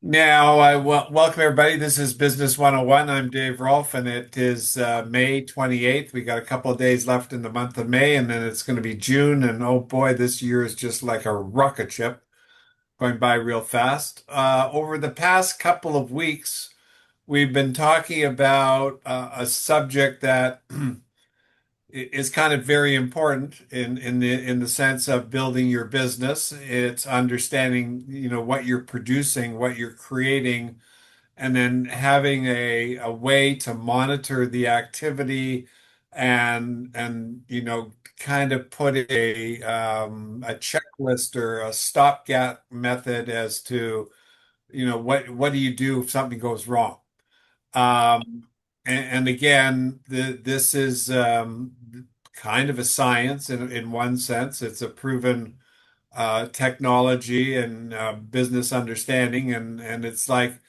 Now, welcome everybody. This is Business 101. I'm Dave Rolfe, and it is May 28th. We got a couple of days left in the month of May, and then it's going to be June. And oh boy, this year is just like a rocket ship going by real fast. Over the past couple of weeks, we've been talking about a subject that is kind of very important in the sense of building your business. It's understanding, what you're producing, what you're creating, and then having a way to monitor the activity and kind of put a checklist or a stopgap method as to what do you do if something goes wrong. Um, and, and again, this is kind of a science in one sense. It's a proven technology and business understanding, and it's like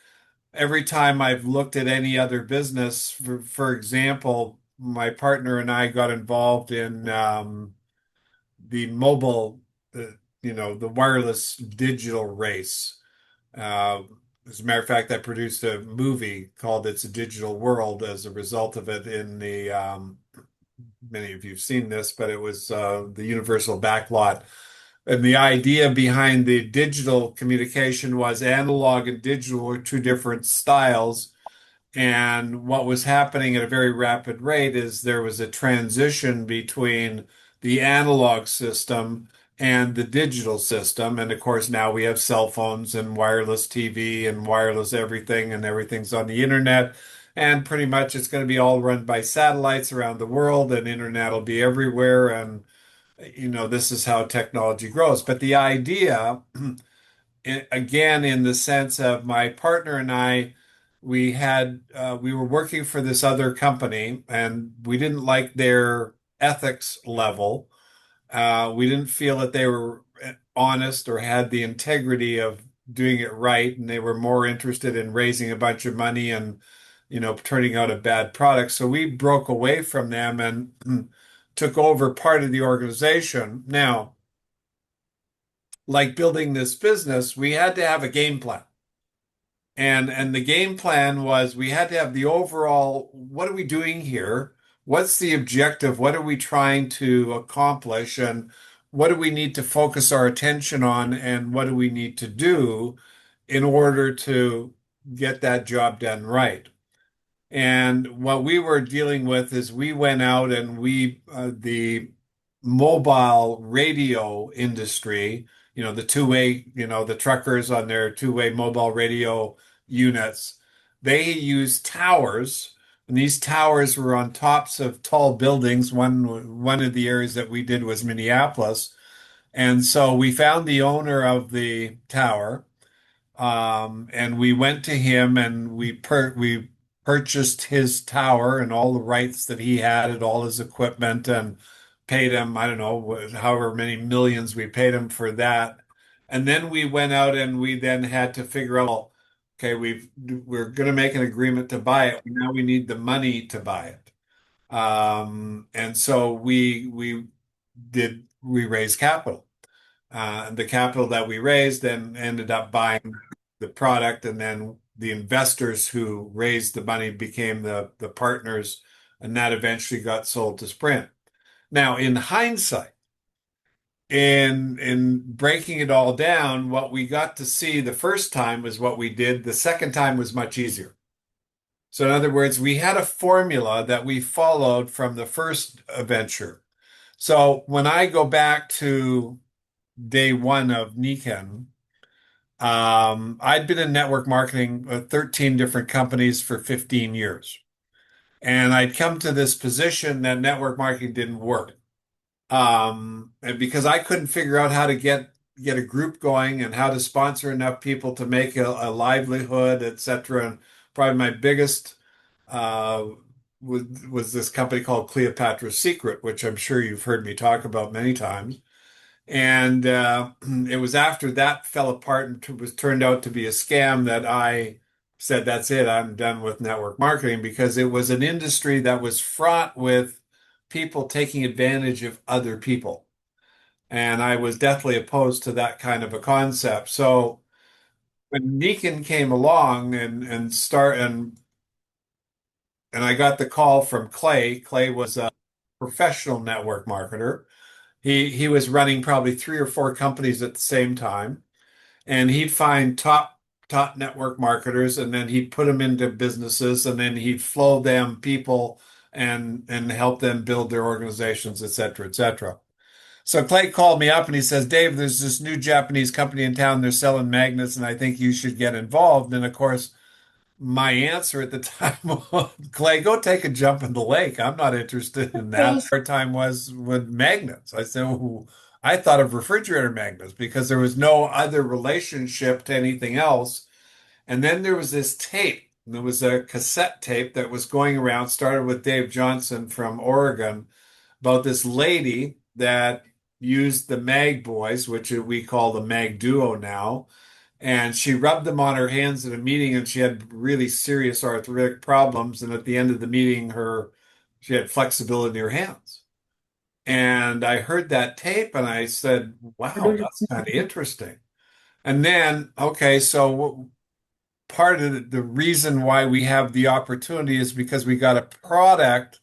every time I've looked at any other business, for example, my partner and I got involved in the mobile, the wireless digital race. Uh, as a matter of fact, I produced a movie called It's a Digital World as a result of it many of you have seen this, but it was the Universal Backlot. And the idea behind the digital communication was analog and digital were two different styles. And what was happening at a very rapid rate is there was a transition between the analog system and the digital system. And of course, now we have cell phones and wireless TV and wireless everything, and everything's on the internet. And pretty much it's going to be all run by satellites around the world, and internet will be everywhere. And, this is how technology grows. But the idea, again, in the sense of my partner and I, we were working for this other company, and we didn't like their ethics level. We didn't feel that they were honest or had the integrity of doing it right, and they were more interested in raising a bunch of money and turning out a bad product. So we broke away from them and took over part of the organization. Now, like building this business, we had to have a game plan. And the game plan was we had to have the overall, what are we doing here? What's the objective? What are we trying to accomplish? And what do we need to focus our attention on? And what do we need to do in order to get that job done right? And what we were dealing with is we went out and the mobile radio industry, the two-way, the truckers on their two-way mobile radio units, they use towers. And these towers were on tops of tall buildings. One of the areas that we did was Minneapolis. And so we found the owner of the tower. And we went to him and we purchased his tower and all the rights that he had and all his equipment and paid him, I don't know, however many millions we paid him for that. And then we went out and we then had to figure out, okay, we're going to make an agreement to buy it. Now we need the money to buy it. And so we raised capital. The capital that we raised then ended up buying the product, and then the investors who raised the money became the partners, and that eventually got sold to Sprint. Now, in hindsight, in breaking it all down, what we got to see the first time was what we did. The second time was much easier. So, in other words, we had a formula that we followed from the first venture. So, when I go back to day one of Niken, I'd been in network marketing with 13 different companies for 15 years. And I'd come to this position that network marketing didn't work. And because I couldn't figure out how to get a group going and how to sponsor enough people to make a livelihood, etc. And probably my biggest uh, was this company called Cleopatra's Secret, which I'm sure you've heard me talk about many times. And it was after that fell apart and was turned out to be a scam that I said, that's it, I'm done with network marketing because it was an industry that was fraught with people taking advantage of other people. And I was deathly opposed to that kind of a concept. So when Nikin came along and I got the call from Clay. Clay was a professional network marketer. He was running probably three or four companies at the same time, and he'd find top network marketers, and then he'd put them into businesses, and then he'd flow them people and help them build their organizations, et cetera, et cetera. So Clay called me up and he says, Dave, there's this new Japanese company in town. They're selling magnets, and I think you should get involved. And of course, my answer at the time was, Clay, go take a jump in the lake. I'm not interested in that. Our time was with magnets. I said, "Ooh," I thought of refrigerator magnets because there was no other relationship to anything else. And then there was this tape. There was a cassette tape that was going around, started with Dave Johnson from Oregon, about this lady that used the Mag Boys, which we call the Mag Duo now, and she rubbed them on her hands at a meeting, and she had really serious arthritic problems. And at the end of the meeting, her she had flexibility in her hands. And I heard that tape, and I said, "Wow, that's kind of interesting." And then, okay, so part of the reason why we have the opportunity is because we got a product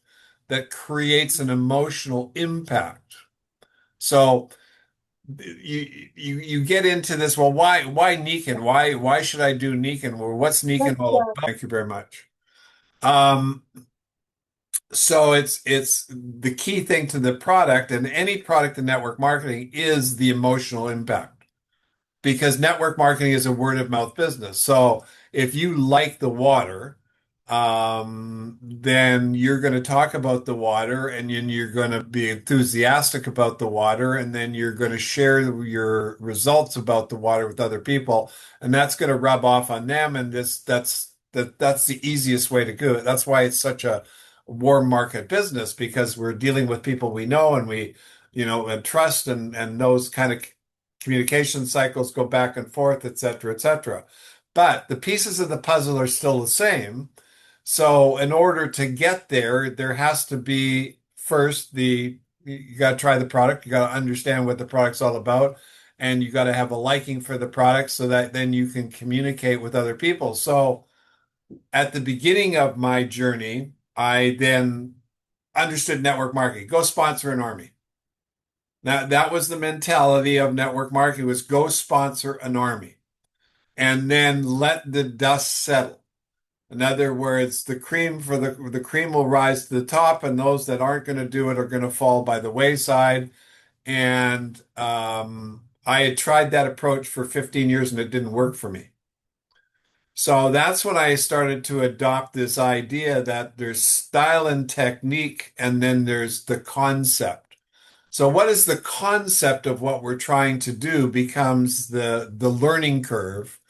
that creates an emotional impact. So you get into this. Well, why Nikin? Why should I do Nikin? Well, what's Nikin all about? Thank you very much. Um, so it's the key thing to the product, and any product in network marketing is the emotional impact, because network marketing is a word of mouth business. So if you like the water, then you're going to talk about the water, and then you're going to be enthusiastic about the water, and then you're going to share your results about the water with other people, and that's going to rub off on them. And that's the easiest way to do it. That's why it's such a warm market business, because we're dealing with people we know and and trust, and those kind of communication cycles go back and forth, et cetera, et cetera. But the pieces of the puzzle are still the same. So in order to get there, there has to be first you got to try the product, you got to understand what the product's all about, and you got to have a liking for the product so that then you can communicate with other people. So at the beginning of my journey, I then understood network marketing. Go sponsor an army. Now that was the mentality of network marketing, was go sponsor an army and then let the dust settle. In other words, the cream will rise to the top, and those that aren't going to do it are going to fall by the wayside. And I had tried that approach for 15 years, and it didn't work for me. So that's when I started to adopt this idea that there's style and technique, and then there's the concept. So what is the concept of what we're trying to do becomes the learning curve.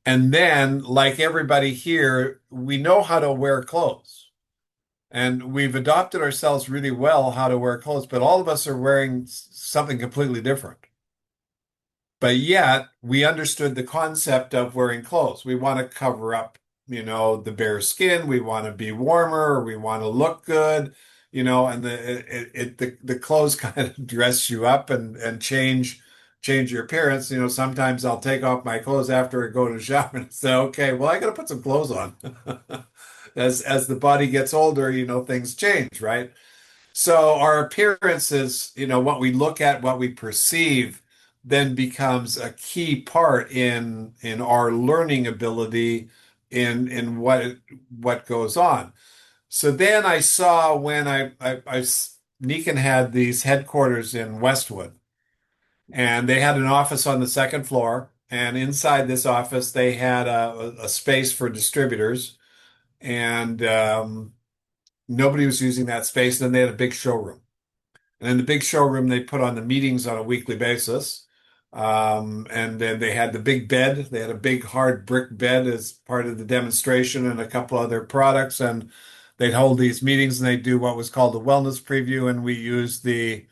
And then, like everybody here, we know how to wear clothes. And we've adopted ourselves really well how to wear clothes, but all of us are wearing something completely different. But yet, we understood the concept of wearing clothes. We want to cover up, the bare skin. We want to be warmer. We want to look good, and the clothes kind of dress you up and change your appearance. Sometimes I'll take off my clothes after I go to the shop and say, okay, well, I got to put some clothes on. As the body gets older, things change, right? So our appearance is, what we look at, what we perceive, then becomes a key part in our learning ability in what goes on. So then I saw when Nikon had these headquarters in Westwood, and they had an office on the second floor, and inside this office they had a space for distributors, and nobody was using that space. Then they had a big showroom. And in the big showroom, they put on the meetings on a weekly basis. And then they had the big bed. They had a big hard brick bed as part of the demonstration and a couple other products. And they'd hold these meetings, and they'd do what was called a wellness preview. And we used you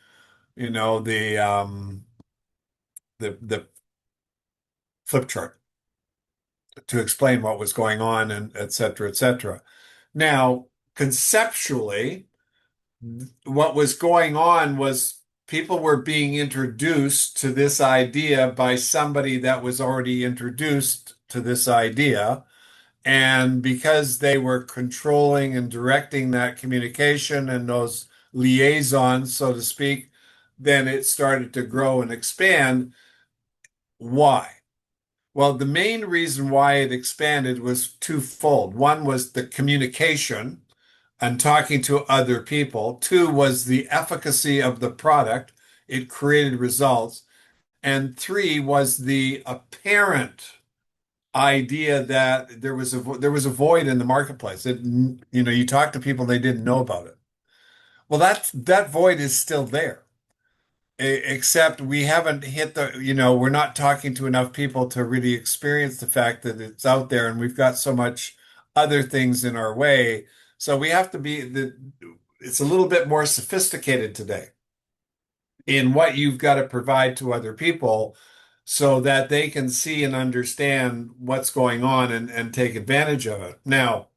know, the flip chart to explain what was going on, and et cetera, et cetera. Now, conceptually, what was going on was people were being introduced to this idea by somebody that was already introduced to this idea. And because they were controlling and directing that communication and those liaisons, so to speak, then it started to grow and expand. Why? Well, the main reason why it expanded was twofold. One was the communication and talking to other people. Two was the efficacy of the product. It created results. And three was the apparent idea that there was a void in the marketplace. You talk to people, they didn't know about it. Well, that void is still there. Except we haven't hit we're not talking to enough people to really experience the fact that it's out there, and we've got so much other things in our way. So we have to it's a little bit more sophisticated today in what you've got to provide to other people so that they can see and understand what's going on and take advantage of it. Now,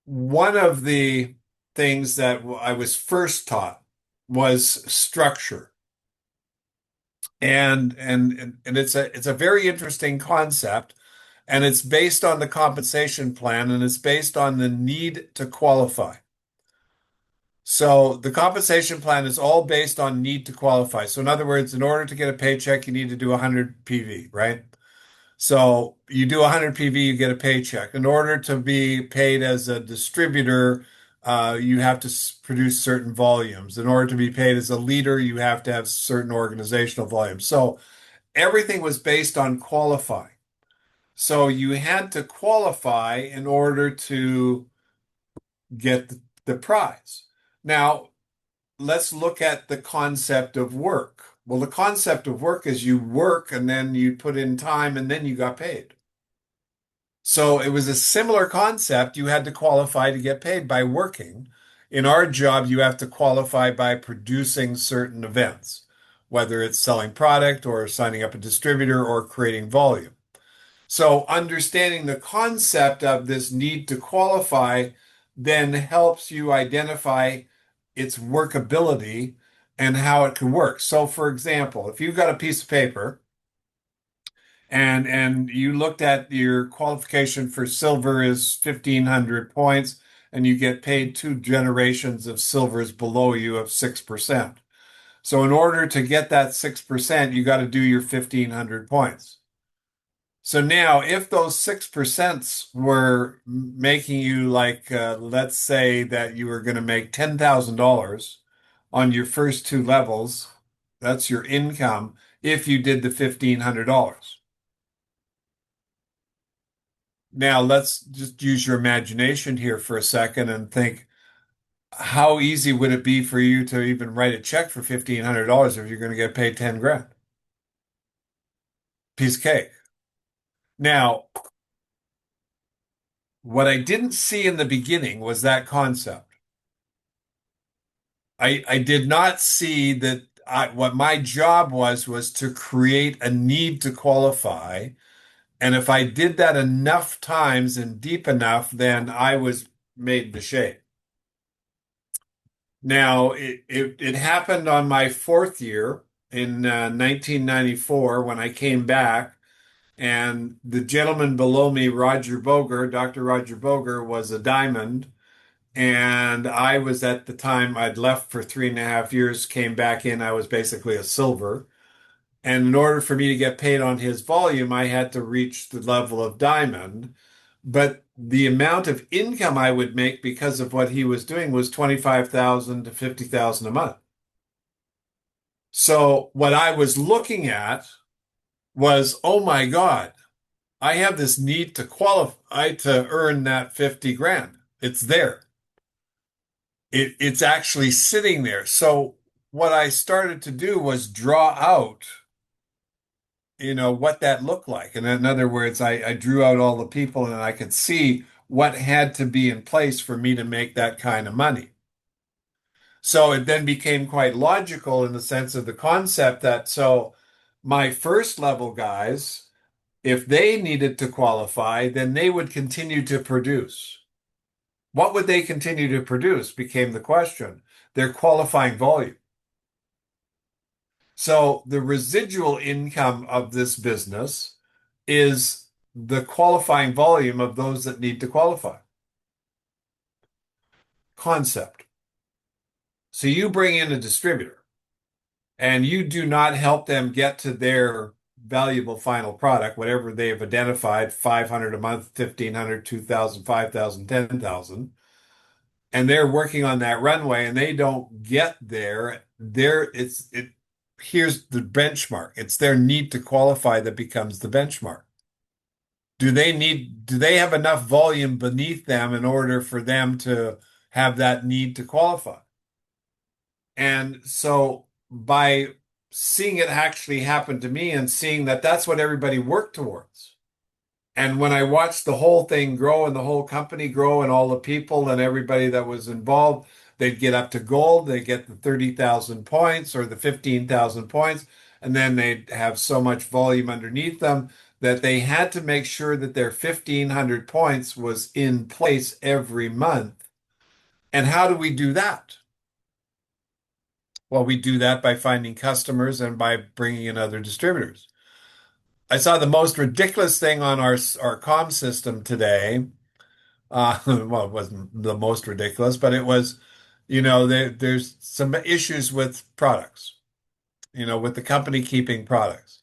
one of the things that I was first taught was structure. And it's a very interesting concept, and it's based on the compensation plan, and it's based on the need to qualify. So the compensation plan is all based on need to qualify. So in other words, in order to get a paycheck, you need to do 100 PV, right? So you do 100 PV, you get a paycheck. In order to be paid as a distributor, you have to produce certain volumes. In order to be paid as a leader, you have to have certain organizational volumes. So everything was based on qualifying. So you had to qualify in order to get the prize. Now, let's look at the concept of work. Well, the concept of work is you work and then you put in time and then you got paid. So it was a similar concept. You had to qualify to get paid by working. In our job, you have to qualify by producing certain events, whether it's selling product or signing up a distributor or creating volume. So understanding the concept of this need to qualify then helps you identify its workability and how it can work. So for example, if you've got a piece of paper and you looked at your qualification for silver is 1,500 points, and you get paid two generations of silvers below you of 6%. So in order to get that 6%, you got to do your 1,500 points. So now, if those 6% were making you like, let's say that you were going to make $10,000 on your first two levels, that's your income if you did the $1,500. Now, let's just use your imagination here for a second and think, how easy would it be for you to even write a check for $1,500 if you're going to get paid 10 grand? Piece of cake. Now, what I didn't see in the beginning was that concept. I did not see that what my job was to create a need to qualify. And if I did that enough times and deep enough, then I was made the shape. Now, it happened on my fourth year in 1994 when I came back, and the gentleman below me, Roger Boger, Dr. Roger Boger, was a diamond. And I was at the time, I'd left for 3.5 years, came back in, I was basically a silver. And in order for me to get paid on his volume, I had to reach the level of diamond. But the amount of income I would make because of what he was doing was 25,000 to 50,000 a month. So what I was looking at was, oh my God, I have this need to qualify to earn that 50 grand. It's there. It's actually sitting there. So what I started to do was draw out, what that looked like. And in other words, I drew out all the people and I could see what had to be in place for me to make that kind of money. So it then became quite logical in the sense of the concept that so my first level guys, if they needed to qualify, then they would continue to produce. What would they continue to produce became the question. Their qualifying volume. So the residual income of this business is the qualifying volume of those that need to qualify. Concept. So you bring in a distributor and you do not help them get to their valuable final product, whatever they've identified, 500 a month, 1,500, 2,000, 5,000, 10,000, and they're working on that runway and they don't get there, here's the benchmark. It's their need to qualify that becomes the benchmark. Do they have enough volume beneath them in order for them to have that need to qualify? And so by seeing it actually happen to me and seeing that that's what everybody worked towards. And when I watched the whole thing grow and the whole company grow and all the people and everybody that was involved, they'd get up to gold, they get the 30,000 points or the 15,000 points, and then they'd have so much volume underneath them that they had to make sure that their 1,500 points was in place every month. And how do we do that? Well, we do that by finding customers and by bringing in other distributors. I saw the most ridiculous thing on our comm system today. Well, it wasn't the most ridiculous, but it was, there's some issues with products, with the company keeping products.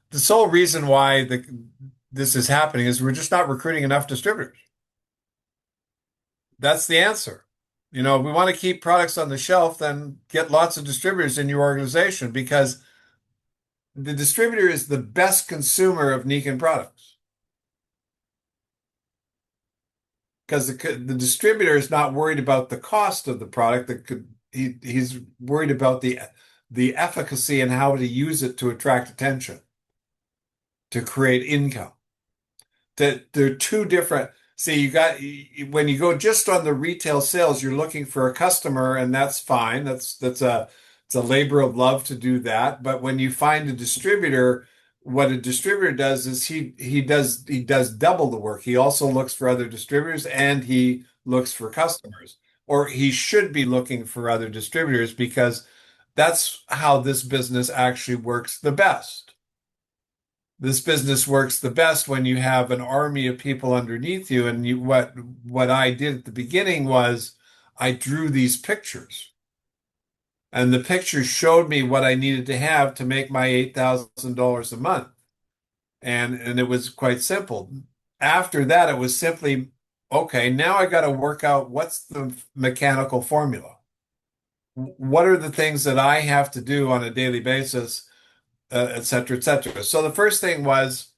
The sole reason why this is happening is we're just not recruiting enough distributors. That's the answer. If we want to keep products on the shelf, then get lots of distributors in your organization because the distributor is the best consumer of Nikon products. Because the distributor is not worried about the cost of the product. He's worried about the efficacy and how to use it to attract attention, to create income. That they're two different. See, when you go just on the retail sales, you're looking for a customer, and that's fine. It's a labor of love to do that. But when you find a distributor, what a distributor does is he does double the work. He also looks for other distributors and he looks for customers, or he should be looking for other distributors because that's how this business actually works the best. This business works the best when you have an army of people underneath you. And what I did at the beginning was I drew these pictures. And the pictures showed me what I needed to have to make my $8,000 a month. And it was quite simple. After that, it was simply, okay, now I got to work out what's the mechanical formula. What are the things that I have to do on a daily basis, et cetera, et cetera. So the first thing was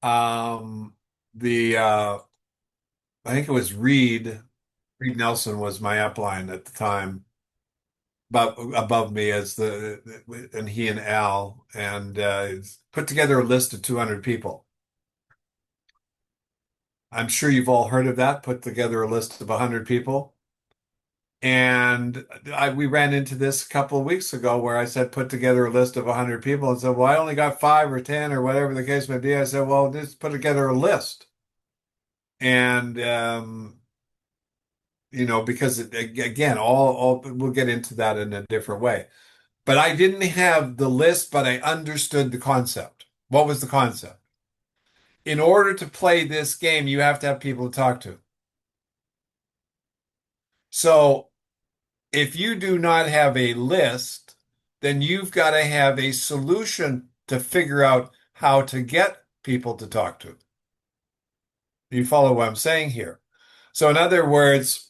the I think it was Reed. Reed Nelson was my upline at the time, but above me as and he and Al, and put together a list of 200 people. I'm sure you've all heard of that. Put together a list of 100 people. And we ran into this a couple of weeks ago where I said, put together a list of 100 people and said, well, I only got 5 or 10 or whatever the case may be. I said, well, just put together a list. And, because again, all we'll get into that in a different way. But I didn't have the list, but I understood the concept. What was the concept? In order to play this game, you have to have people to talk to. So if you do not have a list, then you've got to have a solution to figure out how to get people to talk to. You follow what I'm saying here? So in other words,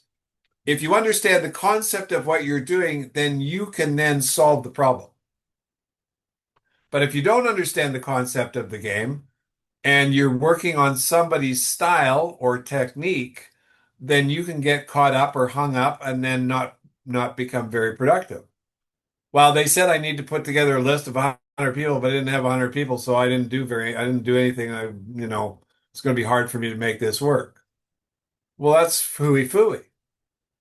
if you understand the concept of what you're doing, then you can then solve the problem. But if you don't understand the concept of the game and you're working on somebody's style or technique, then you can get caught up or hung up and then not become very productive. Well, they said I need to put together a list of 100 people, but I didn't have 100 people, so I didn't do anything. It's going to be hard for me to make this work. Well, that's fooey.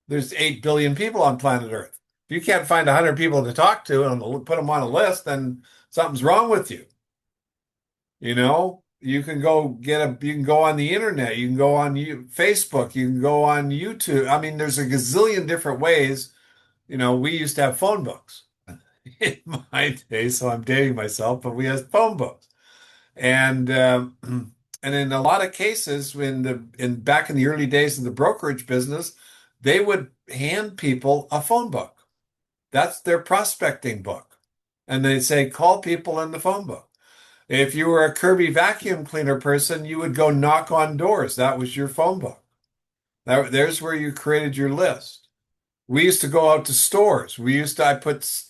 There's 8 billion people on planet Earth. If you can't find 100 people to talk to and put them on a list, then something's wrong with you. You can you can go on the internet, you can go on Facebook, you can go on YouTube. I mean, there's a gazillion different ways. We used to have phone books. in my day, so I'm dating myself, but we had phone books. And and in a lot of cases, when the in back in the early days of the brokerage business, they would hand people a phone book. That's their prospecting book. And they'd say, call people in the phone book. If you were a Kirby vacuum cleaner person, you would go knock on doors. That was your phone book. There's where you created your list. We used to go out to stores. I put,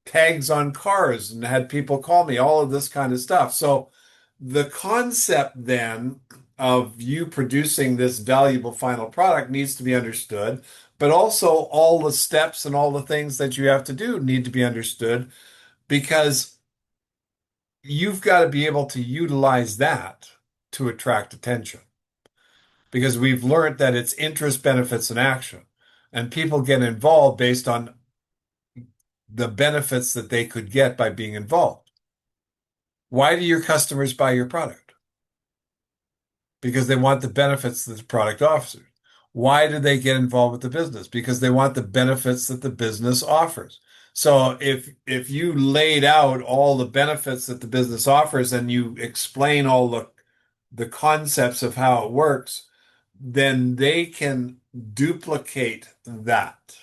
tags on cars and had people call me, all of this kind of stuff. So the concept then of you producing this valuable final product needs to be understood, but also all the steps and all the things that you have to do need to be understood because you've got to be able to utilize that to attract attention. Because we've learned that it's interest, benefits, and action. And people get involved based on the benefits that they could get by being involved. Why do your customers buy your product? Because they want the benefits that the product offers. Why do they get involved with the business? Because they want the benefits that the business offers. So if you laid out all the benefits that the business offers and you explain all the concepts of how it works, then they can duplicate that,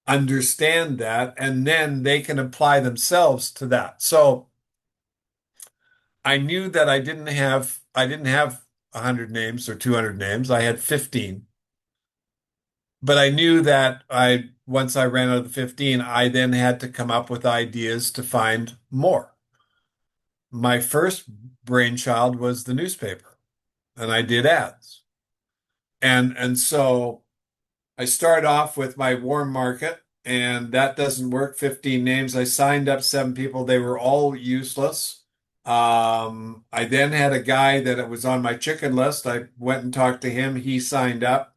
understand that, and then they can apply themselves to that. So I knew that I didn't have 100 names or 200 names. I had 15. But I knew that I once I ran out of the 15, I then had to come up with ideas to find more. My first brainchild was the newspaper, and I did ads. And so I start off with my warm market, and that doesn't work. 15 names. I signed up 7 people. They were all useless. I then had a guy that was on my chicken list. I went and talked to him. He signed up.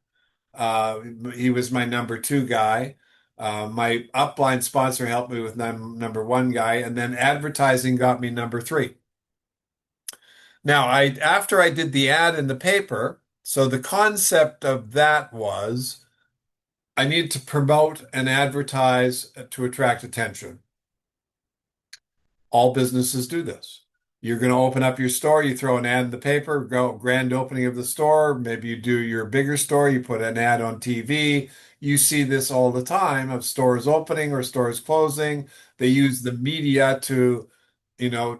Uh, he was my number 2 guy. My upline sponsor helped me with number 1 guy, and then advertising got me number 3. Now, after I did the ad in the paper, so the concept of that was I need to promote and advertise to attract attention. All businesses do this. You're going to open up your store, you throw an ad in the paper, go grand opening of the store. Maybe you do your bigger store, you put an ad on TV. You see this all the time of stores opening or stores closing. They use the media to,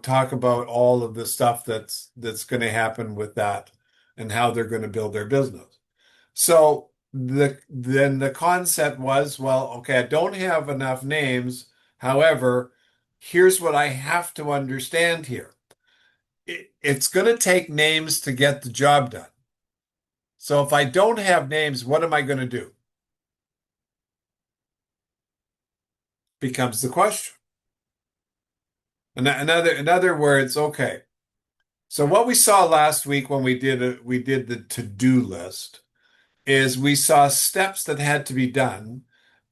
talk about all of the stuff that's going to happen with that and how they're going to build their business. So then the concept was, well, okay, I don't have enough names. However, here's what I have to understand here. It's going to take names to get the job done. So if I don't have names, what am I going to do? Becomes the question. In other words, okay. So what we saw last week when we did the to-do list is we saw steps that had to be done,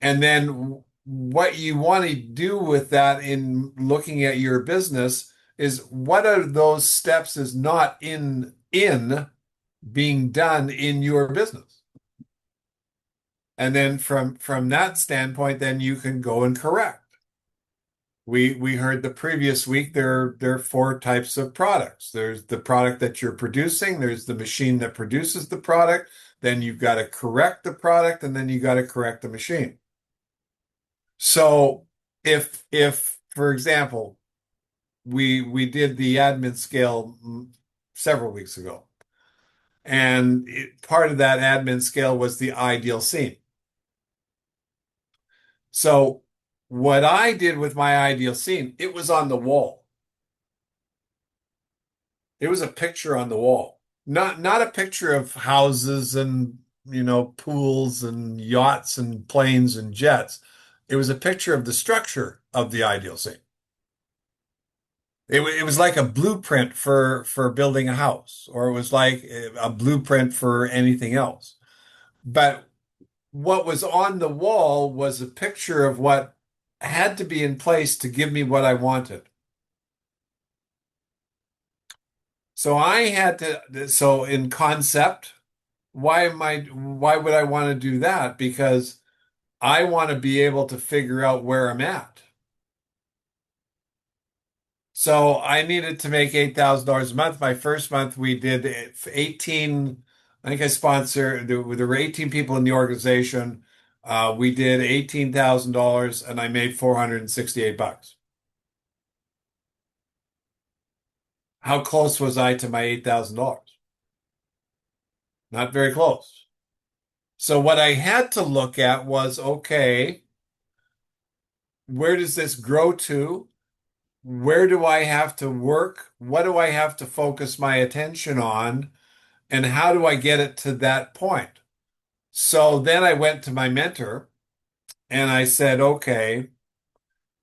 and then what you want to do with that in looking at your business is what are those steps is not in being done in your business. And then from that standpoint, then you can go and correct. We heard the previous week there are 4 types of products. There's the product that you're producing, there's the machine that produces the product, then you've got to correct the product, and then you got to correct the machine. So if for example, we did the admin scale several weeks ago, and part of that admin scale was the ideal scene. So what I did with my ideal scene, it was on the wall. It was a picture on the wall. Not a picture of houses and, pools and yachts and planes and jets. It was a picture of the structure of the ideal scene. It was like a blueprint for building a house, or it was like a blueprint for anything else. But what was on the wall was a picture of what had to be in place to give me what I wanted. So in concept, why would I want to do that? Because I want to be able to figure out where I'm at. So I needed to make $8,000 a month. My first month we did 18, I think I sponsored, there were 18 people in the organization. We did $18,000 and I made 468 bucks. How close was I to my $8,000? Not very close. So what I had to look at was, okay, where does this grow to? Where do I have to work? What do I have to focus my attention on? And how do I get it to that point? So then I went to my mentor and I said, okay,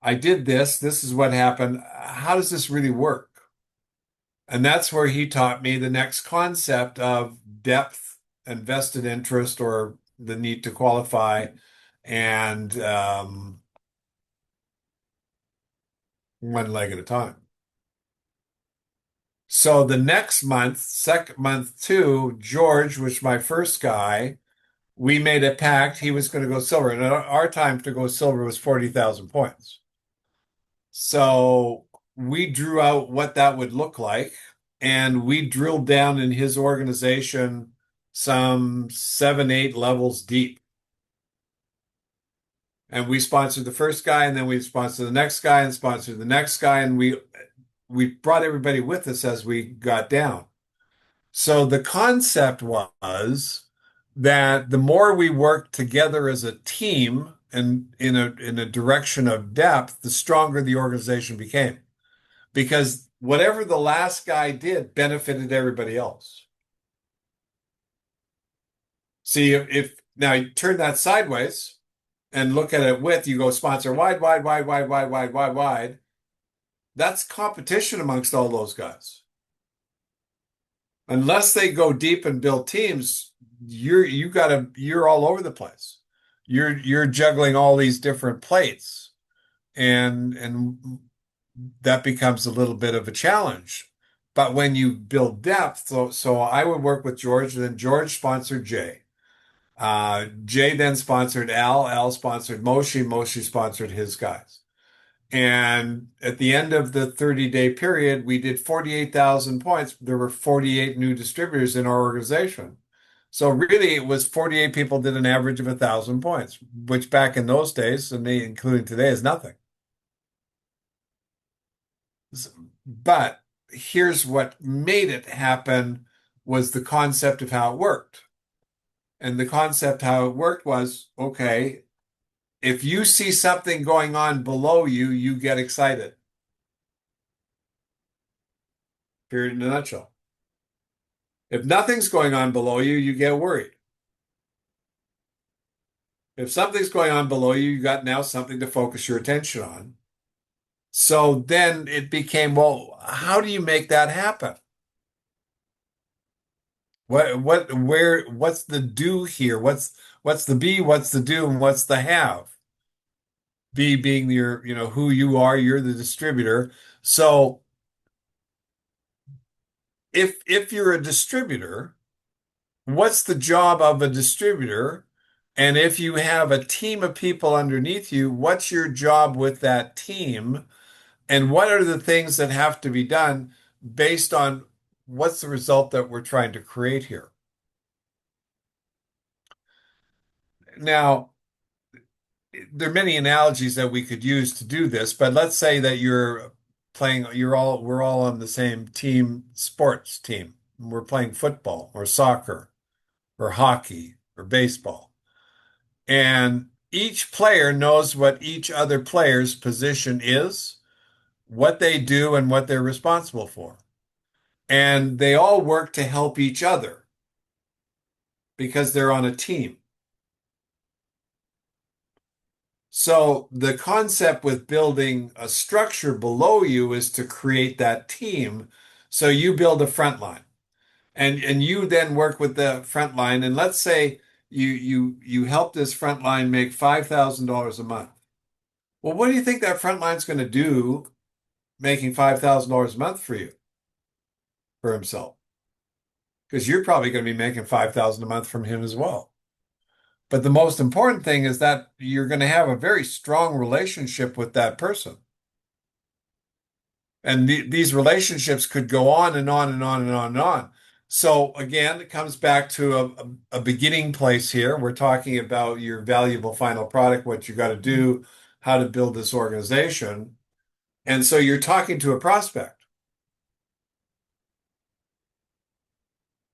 I did this. This is what happened. How does this really work? And that's where he taught me the next concept of depth and vested interest or the need to qualify and one leg at a time. So the next month, second month two, George, was my first guy, we made a pact. He was going to go silver. And our time to go silver was 40,000 points. So we drew out what that would look like. And we drilled down in his organization some 7, 8 levels deep. And we sponsored the first guy, and then we sponsored the next guy, and sponsored the next guy, and we brought everybody with us as we got down. So the concept was that the more we worked together as a team and in a direction of depth, the stronger the organization became. Because whatever the last guy did benefited everybody else. See, if now you turn that sideways and look at it with, you go sponsor wide, wide, wide, wide, wide, wide, wide, wide. That's competition amongst all those guys. Unless they go deep and build teams, you're all over the place. You're juggling all these different plates, and that becomes a little bit of a challenge. But when you build depth, so I would work with George, and then George sponsored Jay. Jay then sponsored Al. Al sponsored Moshe. Moshe sponsored his guys. And at the end of the 30-day period, we did 48,000 points. There were 48 new distributors in our organization. So really, it was 48 people did an average of 1,000 points, which back in those days, and including today, is nothing. But here's what made it happen was the concept of how it worked. And the concept how it worked was, okay, if you see something going on below you, you get excited. Period in a nutshell. If nothing's going on below you, you get worried. If something's going on below you, you got now something to focus your attention on. So then it became, well, how do you make that happen? What's the do here? What's the be, what's the do, and what's the have? Be being your, who you are, you're the distributor. So if you're a distributor, what's the job of a distributor? And if you have a team of people underneath you, what's your job with that team? And what are the things that have to be done based on what's the result that we're trying to create here? Now, there are many analogies that we could use to do this, but let's say that we're all on the same team, sports team. We're playing football or soccer or hockey or baseball. And each player knows what each other player's position is, what they do, and what they're responsible for. And they all work to help each other because they're on a team. So the concept with building a structure below you is to create that team. So you build a front line and you then work with the front line. And let's say you help this front line make $5,000 a month. Well, what do you think that front line's going to do making $5,000 a month for you, for himself? Because you're probably going to be making 5,000 a month from him as well. But the most important thing is that you're going to have a very strong relationship with that person. And these relationships could go on and on and on and on and on. So again, it comes back to a beginning place here. We're talking about your valuable final product, what you got to do, how to build this organization. And so you're talking to a prospect.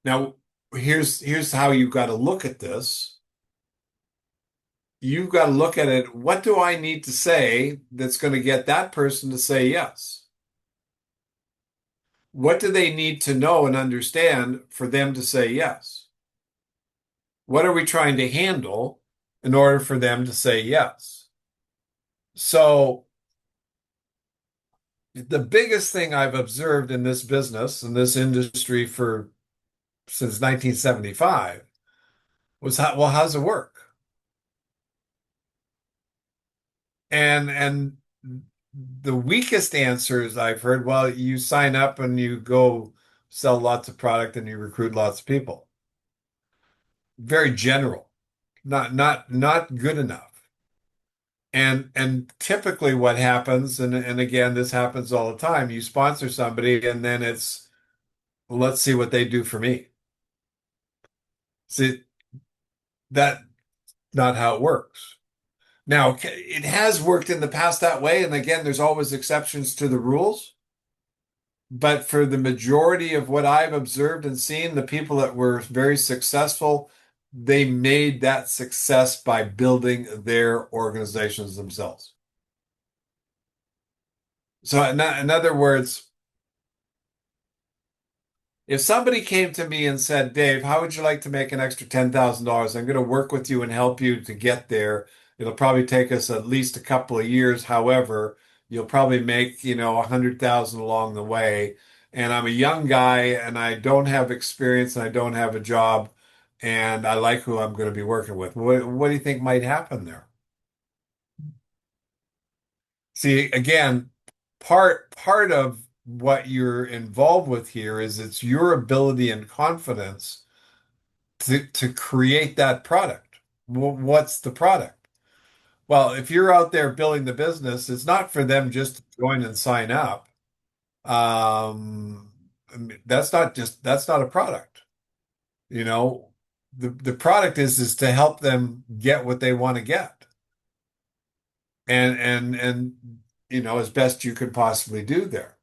Now, here's how you've got to look at this. You've got to look at it. What do I need to say that's going to get that person to say yes? What do they need to know and understand for them to say yes? What are we trying to handle in order for them to say yes? So the biggest thing I've observed in this business, in this industry for since 1975 was well, how's it work? And the weakest answers I've heard, well, you sign up and you go sell lots of product and you recruit lots of people. Very general, not good enough. And typically what happens, and again, this happens all the time, you sponsor somebody and then it's, well, let's see what they do for me. See, that not how it works. Now, it has worked in the past that way, and again, there's always exceptions to the rules. But for the majority of what I've observed and seen, the people that were very successful, they made that success by building their organizations themselves. So, in other words, if somebody came to me and said, Dave, how would you like to make an extra $10,000? I'm going to work with you and help you to get there. It'll probably take us at least a couple of years. However, you'll probably make, 100,000 along the way. And I'm a young guy and I don't have experience and I don't have a job and I like who I'm going to be working with. What do you think might happen there? See, again, part of what you're involved with here is it's your ability and confidence to create that product. What's the product? Well, if you're out there building the business, it's not for them just to join and sign up. I mean, that's not a product. You know, the product is to help them get what they want to get. And as best you could possibly do there.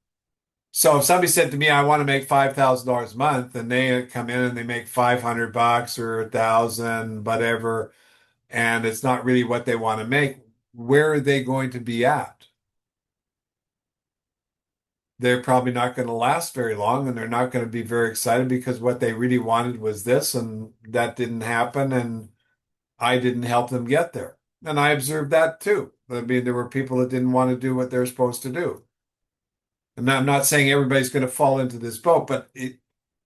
So if somebody said to me, I want to make $5,000 a month, and they come in and they make 500 bucks or 1,000, whatever, and it's not really what they want to make, where are they going to be at? They're probably not going to last very long and they're not going to be very excited because what they really wanted was this and that didn't happen and I didn't help them get there. And I observed that too. I mean, there were people that didn't want to do what they're supposed to do. And I'm not saying everybody's going to fall into this boat, but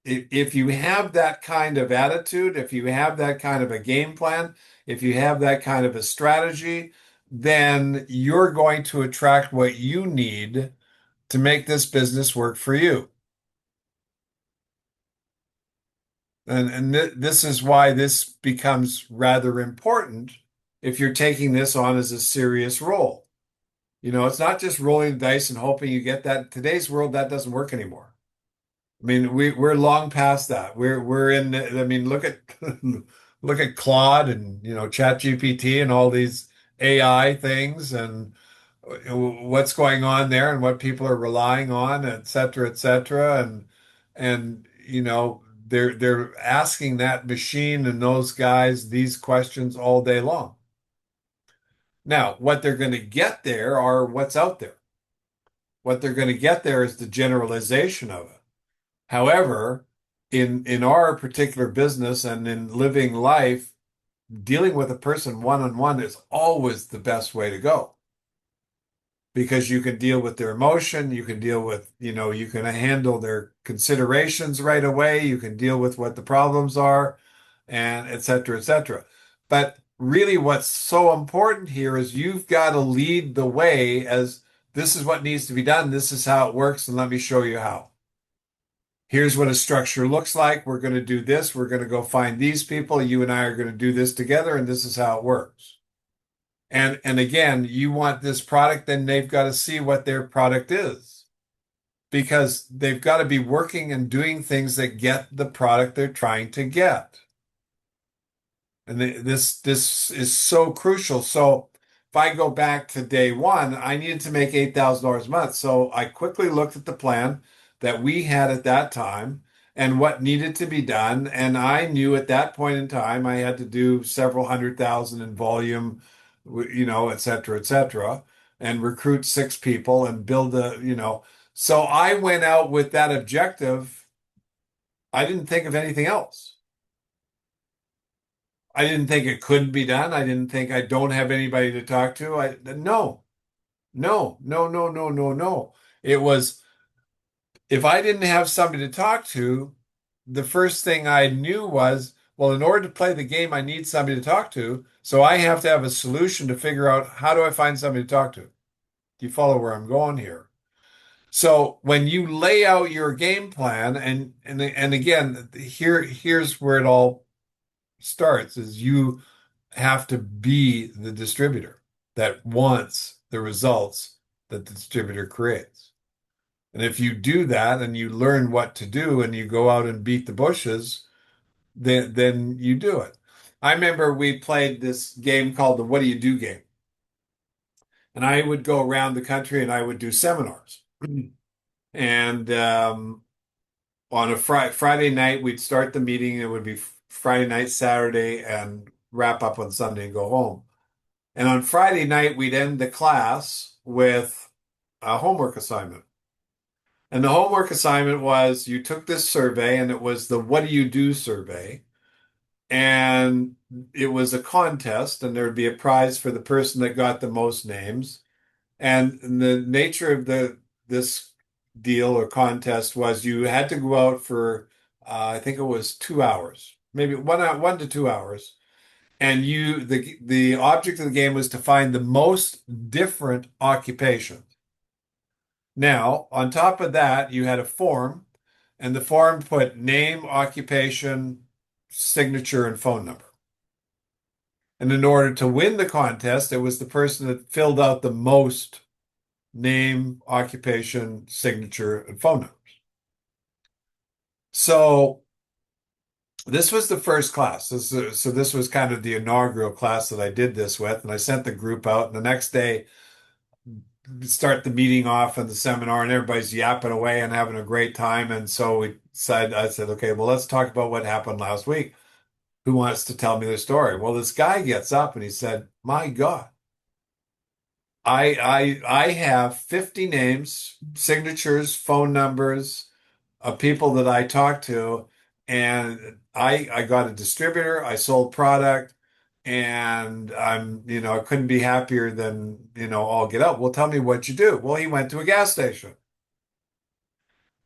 if you have that kind of attitude, if you have that kind of a game plan, if you have that kind of a strategy, then you're going to attract what you need to make this business work for you. And this is why this becomes rather important if you're taking this on as a serious role. It's not just rolling the dice and hoping you get that. In today's world, that doesn't work anymore. I mean, we're long past that. We're in. I mean, look at look at Claude and ChatGPT and all these AI things and what's going on there and what people are relying on, et cetera, et cetera. And they're asking that machine and those guys these questions all day long. Now, what they're going to get there are what's out there. What they're going to get there is the generalization of it. However, in our particular business and in living life, dealing with a person one-on-one is always the best way to go because you can deal with their emotion, you can deal with, you can handle their considerations right away, you can deal with what the problems are, and et cetera, et cetera. But really, what's so important here is you've got to lead the way as this is what needs to be done, this is how it works, and let me show you how. Here's what a structure looks like. We're going to do this. We're going to go find these people. You and I are going to do this together, and this is how it works. And again, you want this product, then they've got to see what their product is. because they've got to be working and doing things that get the product they're trying to get. And this is so crucial. So if I go back to day one, I needed to make $8,000 a month. So I quickly looked at the plan that we had at that time and what needed to be done. And I knew at that point in time I had to do several hundred thousand in volume, et cetera, and recruit six people and build a. So I went out with that objective. I didn't think of anything else. I didn't think it couldn't be done. I didn't think I don't have anybody to talk to. No, no, no, no, no, no, no. It was if I didn't have somebody to talk to, the first thing I knew was, well, in order to play the game, I need somebody to talk to. So I have to have a solution to figure out how do I find somebody to talk to? Do you follow where I'm going here? So when you lay out your game plan, and again, here's where it all starts, is you have to be the distributor that wants the results that the distributor creates. And if you do that and you learn what to do and you go out and beat the bushes, then you do it. I remember we played this game called the What Do You Do game. And I would go around the country and I would do seminars. And on a Friday night, we'd start the meeting. It would be Friday night, Saturday, and wrap up on Sunday and go home. And on Friday night, we'd end the class with a homework assignment. And the homework assignment was you took this survey, and it was the What Do You Do survey. And it was a contest, and there would be a prize for the person that got the most names. And the nature of this deal or contest was you had to go out for I think it was 2 hours, maybe 1 to 2 hours, and the object of the game was to find the most different occupations. Now, on top of that, you had a form, and the form put name, occupation, signature, and phone number. And in order to win the contest, it was the person that filled out the most name, occupation, signature, and phone numbers. So this was the first class. So this was kind of the inaugural class that I did this with, and I sent the group out. And the next day, start the meeting off and the seminar, and everybody's yapping away and having a great time. And so I said, okay, well, let's talk about what happened last week. Who wants to tell me their story? Well, this guy gets up and he said, my God, I have 50 names, signatures, phone numbers of people that I talked to, and I got a distributor, I sold product, and I couldn't be happier than, all get out. Well, tell me what you do. Well, he went to a gas station.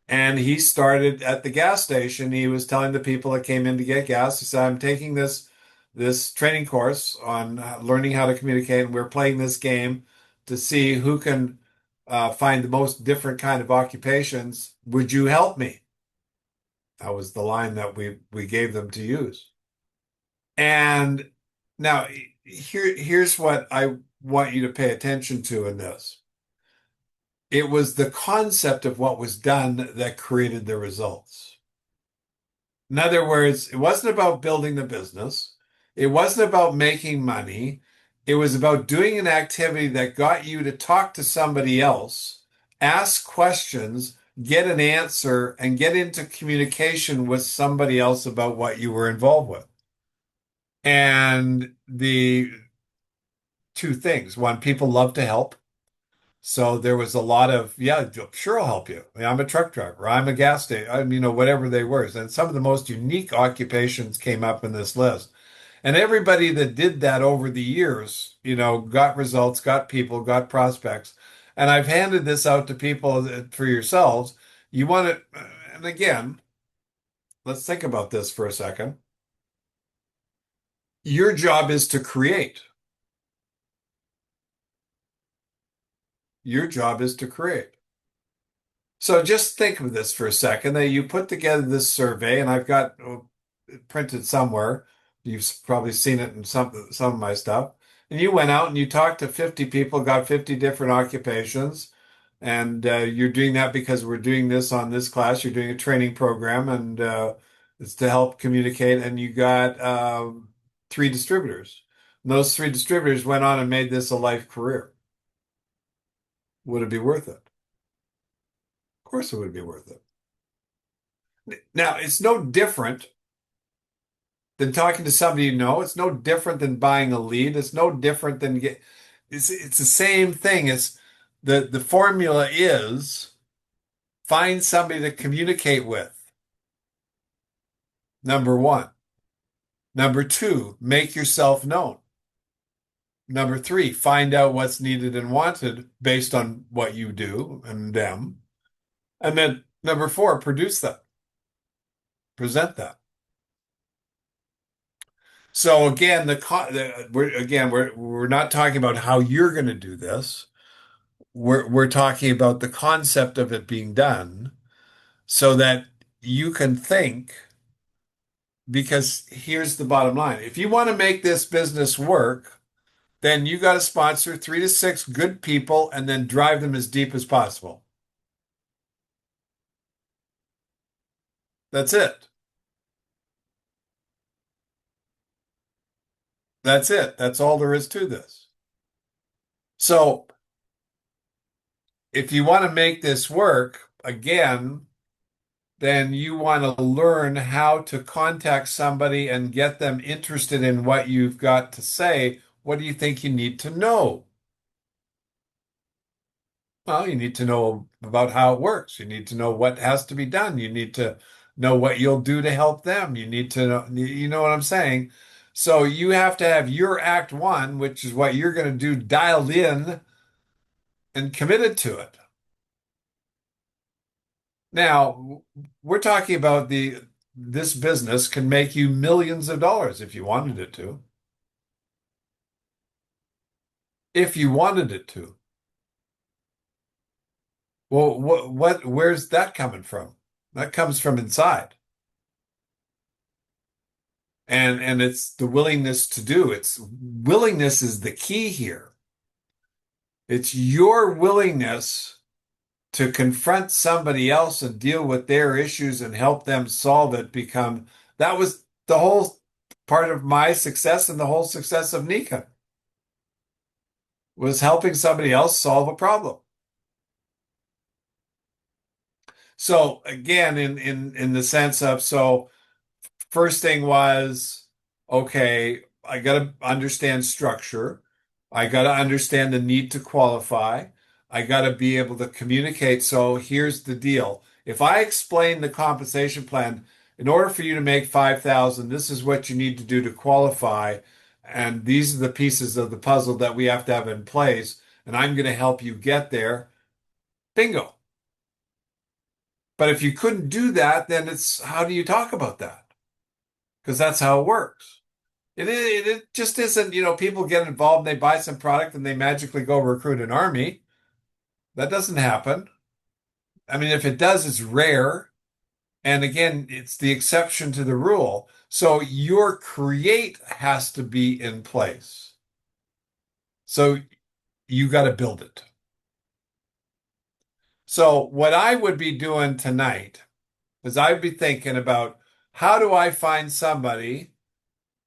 And he started at the gas station. He was telling the people that came in to get gas, he said, I'm taking this training course on learning how to communicate, and we're playing this game to see who can find the most different kind of occupations. Would you help me? That was the line that we gave them to use. And now here's what I want you to pay attention to in this. It was the concept of what was done that created the results. In other words, it wasn't about building the business. It wasn't about making money. It was about doing an activity that got you to talk to somebody else, ask questions, get an answer, and get into communication with somebody else about what you were involved with. And the two things. One, people love to help. So there was a lot of, yeah, sure, I'll help you. I'm a truck driver. I'm a gas station. Whatever they were. And some of the most unique occupations came up in this list. And everybody that did that over the years, got results, got people, got prospects. And I've handed this out to people for yourselves. You want it, and again, let's think about this for a second. Your job is to create. Your job is to create. So just think of this for a second, that you put together this survey, and I've got it printed somewhere. You've probably seen it in some of my stuff. And you went out and you talked to 50 people, got 50 different occupations, And you're doing that because we're doing this on this class. You're doing a training program, and it's to help communicate. And you got three distributors. And those three distributors went on and made this a life career. Would it be worth it? Of course, it would be worth it. Now, it's no different than talking to somebody you know. It's no different than buying a lead. It's no different than get. It's the same thing. It's the formula is find somebody to communicate with. Number one. Number two, make yourself known. Number three, find out what's needed and wanted based on what you do and them. And then number four, produce that, present that. So again, we're not talking about how you're going to do this. We're talking about the concept of it being done so that you can think, because here's the bottom line. If you want to make this business work, then you got to sponsor 3 to 6 good people and then drive them as deep as possible. That's it. That's it. That's all there is to this. So if you want to make this work, again, then you want to learn how to contact somebody and get them interested in what you've got to say. What do you think you need to know? Well, you need to know about how it works. You need to know what has to be done. You need to know what you'll do to help them. You need to know, you know what I'm saying? So you have to have your act one, which is what you're going to do, dialed in and committed to it. Now, we're talking about this business can make you millions of dollars if you wanted it to. If you wanted it to. Well, where's that coming from? That comes from inside. And it's the willingness to do. It's willingness is the key here. It's your willingness to confront somebody else and deal with their issues and help them solve it become that was the whole part of my success and the whole success of Nika was helping somebody else solve a problem. So again, in the sense of first thing was, okay, I got to understand structure. I got to understand the need to qualify. I got to be able to communicate. So here's the deal. If I explain the compensation plan, in order for you to make 5,000, this is what you need to do to qualify. And these are the pieces of the puzzle that we have to have in place. And I'm going to help you get there. Bingo. But if you couldn't do that, then it's how do you talk about that? Because that's how it works. It just isn't, people get involved and they buy some product and they magically go recruit an army. That doesn't happen. I mean, if it does, it's rare. And again, it's the exception to the rule. So your create has to be in place. So you got to build it. So what I would be doing tonight is I'd be thinking about how do I find somebody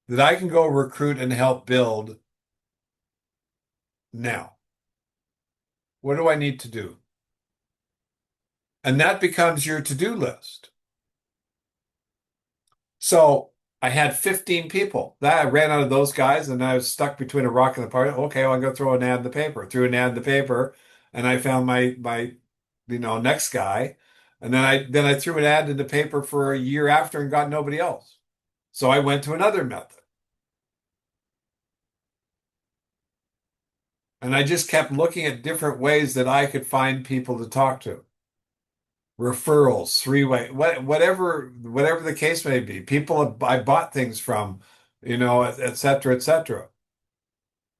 that I can go recruit and help build now? What do I need to do? And that becomes your to-do list. So I had 15 people. That I ran out of those guys and I was stuck between a rock and the hard place. Okay, well, I'm going to throw an ad in the paper. Threw an ad in the paper and I found my next guy. And then I threw an ad in the paper for a year after and got nobody else. So I went to another method. And I just kept looking at different ways that I could find people to talk to. Referrals, three-way, whatever the case may be. People I bought things from, et cetera, et cetera.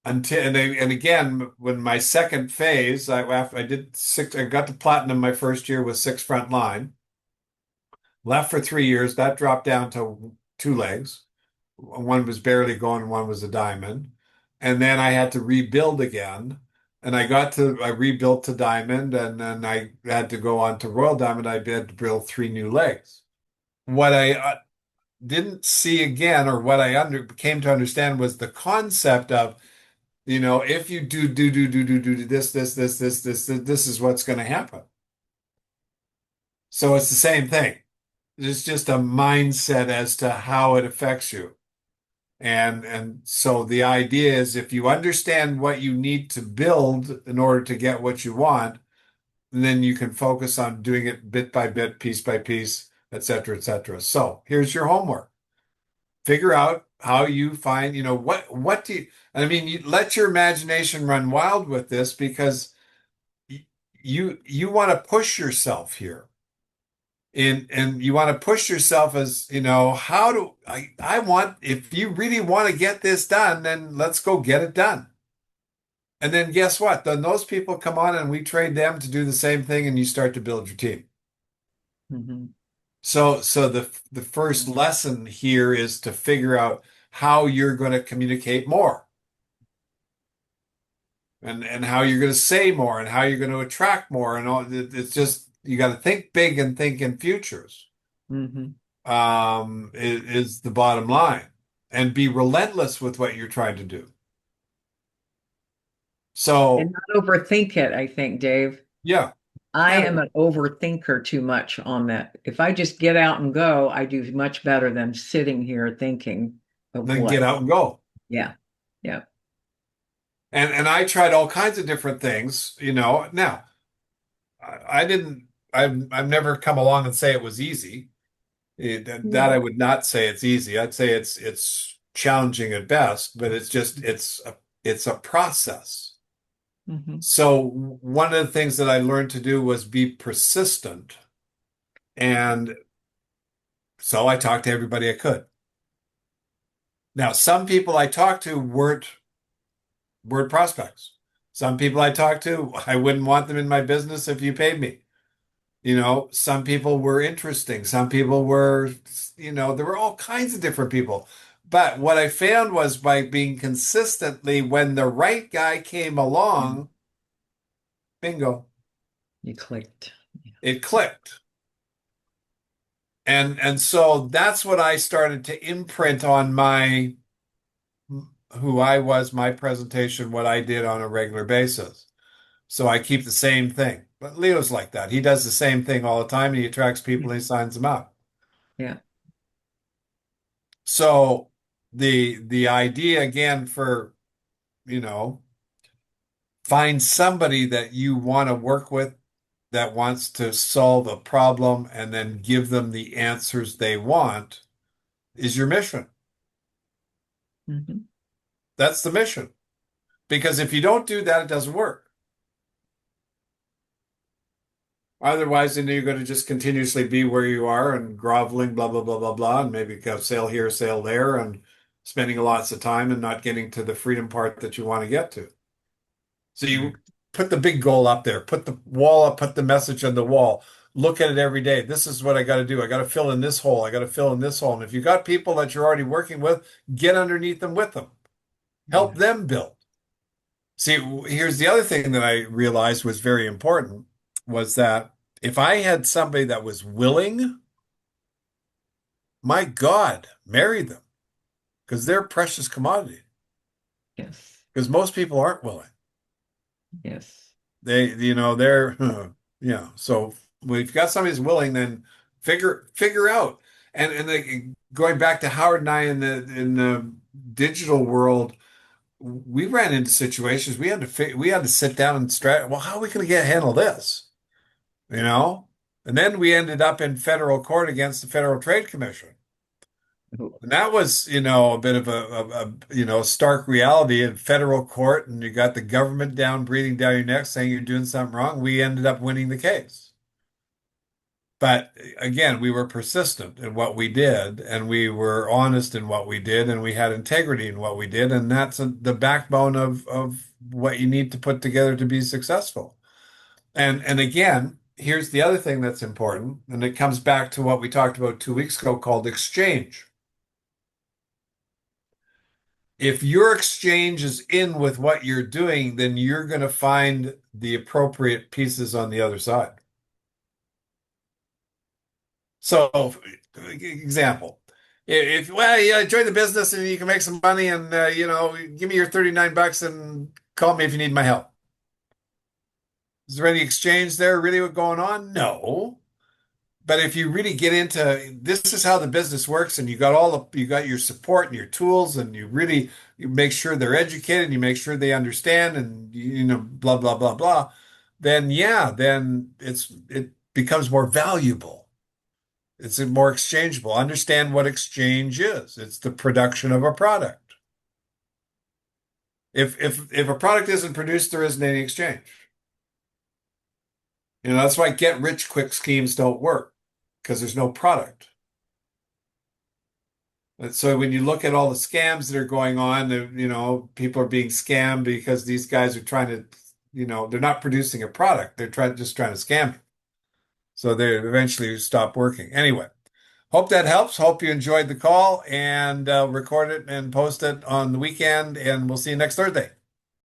And again, when my second phase, after I did six, I got to platinum my first year with 6 frontline. Left for 3 years. That dropped down to 2 legs. One was barely going, one was a diamond. And then I had to rebuild again. I rebuilt to Diamond, and then I had to go on to Royal Diamond. I had to build three new legs. What I didn't see again, or what I came to understand, was the concept of, if you do this is what's going to happen. So it's the same thing. It's just a mindset as to how it affects you. And so the idea is, if you understand what you need to build in order to get what you want, then you can focus on doing it bit by bit, piece by piece, et cetera, et cetera. So here's your homework. Figure out how you find, what do you, I mean, you let your imagination run wild with this, because you want to push yourself here. And you want to push yourself as, how do I want, if you really want to get this done, then let's go get it done. And then guess what? Then those people come on and we trade them to do the same thing, and you start to build your team. Mhm. So the first lesson here is to figure out how you're going to communicate more, and how you're going to say more, and how you're going to attract more, and all. It's just, you got to think big and think in futures. Mhm. Is the bottom line, and be relentless with what you're trying to do. And So not overthink it, I think, Dave. yeah, I yeah, am an overthinker too much on that. If I just get out and go, I do much better than sitting here thinking of then get what. out and go. Yeah. Yeah. And I tried all kinds of different things. Now I didn't. I've never come along and say it was easy. That I Mhm. would not say it's easy. I'd say it's challenging at best, but it's a process. Mhm. So one of the things that I learned to do was be persistent. And so I talked to everybody I could. Now, some people I talked to weren't prospects. Some people I talked to, I wouldn't want them in my business if you paid me. Some people were interesting. Some people were, there were all kinds of different people. But what I found was, by being consistently, when the right guy came Mm. along, bingo, You clicked. it clicked. And so that's what I started to imprint on who I was, my presentation, what I did on a regular basis. So I keep the same thing. But Leo's like that. He does the same thing all the time, and he attracts people and he signs them up. Yeah. So the idea again for, you know, find somebody that you want to work with, that wants to solve a problem and then give them the answers they want, is your mission. Mhm. That's the mission. Because if you don't do that, it doesn't work. Otherwise, then you're going to just continuously be where you are and groveling, blah, blah, blah, blah, blah, and maybe go sail here, sail there, and spending lots of time and not getting to the freedom part that you want to get to. So you put the big goal up there, put the wall up, put the message on the wall. Look at it every day. This is what I got to do. I got to fill in this hole. I got to fill in this hole. And if you got people that you're already working with, get underneath them with them. Help Yeah. them build. See, here's the other thing that I realized was very important, was that if I had somebody that was willing, my God, marry them, because they're a precious commodity. Yes. Because most people aren't willing. Yes. They're, yeah. So if you've got somebody who's willing, then figure out. And going back to Howard and I in the digital world, we ran into situations we had to sit down and well, how are we going to handle this? You know? And then we ended up in federal court against the Federal Trade Commission. Oh. And that was, a bit of stark reality in federal court, and you got the government down breathing down your neck saying you're doing something wrong. We ended up winning the case. But again, we were persistent in what we did, and we were honest in what we did, and we had integrity in what we did, and that's the backbone of what you need to put together to be successful. And again, here's the other thing that's important, and it comes back to what we talked about 2 weeks ago, called exchange. If your exchange is in with what you're doing, then you're going to find the appropriate pieces on the other side. So, example, if well, yeah, join the business and you can make some money and give me your 39 bucks and call me if you need my help. Is there any exchange there really going on? No. But if you really get into this is how the business works and you got your support and your tools and you make sure they're educated, you make sure they understand and blah blah blah blah, then yeah, then it becomes more valuable. It's more exchangeable. Understand what exchange is. It's the production of a product. If a product isn't produced, there isn't any exchange. That's why get rich quick schemes don't work because there's no product. And so when you look at all the scams that are going on, people are being scammed because these guys are trying to, they're not producing a product. They're just trying to scam you. So they eventually stop working. Anyway, hope that helps. Hope you enjoyed the call and record it and post it on the weekend. And we'll see you next Thursday.